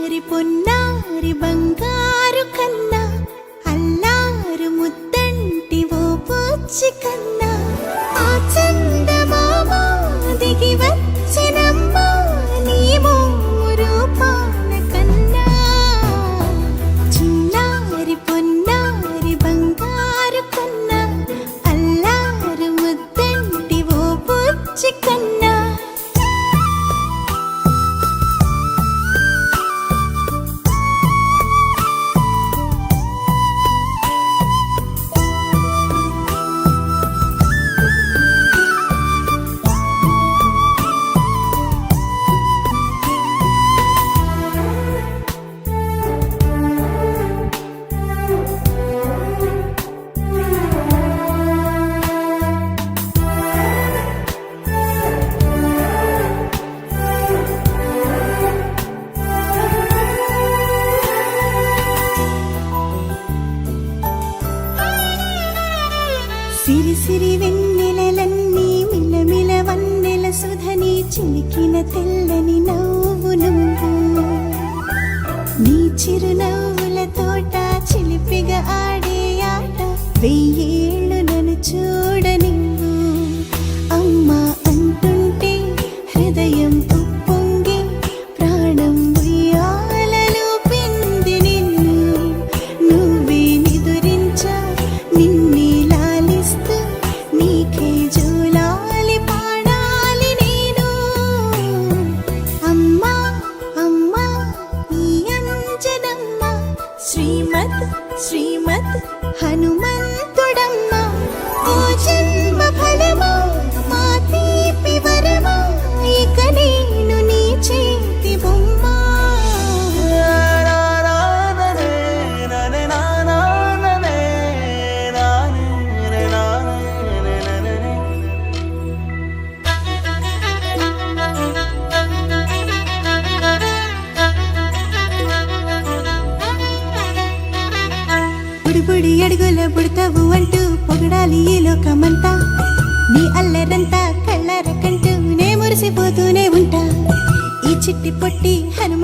చిన్నారి పొన్నారి బంగారు కన్నా అల్లారు ముద్దంటి ఓ పూచి కన్నా ఆ చందమామ దిగి వచ్చినమ్మా నీ రూపాన కన్నా చిన్నారి పొన్నారి బంగారు కన్నా అల్లారు ముద్దంటి ఓ పూచి కన్నా సిరి సిరి వెన్నెలలన్నీ మిలమిల వన్నెల సుధని చిలికిన తెల్లని నవ్వు నువ్వు నీ చిరునవ్వుల తోట చిలిపిగా ఆడే ఆట వెయ్యేళ్ళు నన్ను చూడ నువ్వు అమ్మా అంటుంటే హృదయం ఉప్పొంగి ప్రాణం ఉయ్యాలలో పిండి నిన్ను నువ్వే నిదురించా నిన్నే నీకే జోలాలి పాడాలి నేను అమ్మా అమ్మా ఈ అంజనమ్మ శ్రీమద్ శ్రీమద్ హనుమంతుడమ్మ ఓ జన్మ ఫలమా మా తీపి వరమా ఇక నేను నీ చేతి బొమ్మ బుడి అడుగుల బుడతావు అంటూ పొగడాలి ఈ లోకమంతా నీ అల్లరంతా కళ్ళారకంటూ నే మురిసిపోతూనే ఉంటా ఈ చిట్టి పొట్టి హనుమ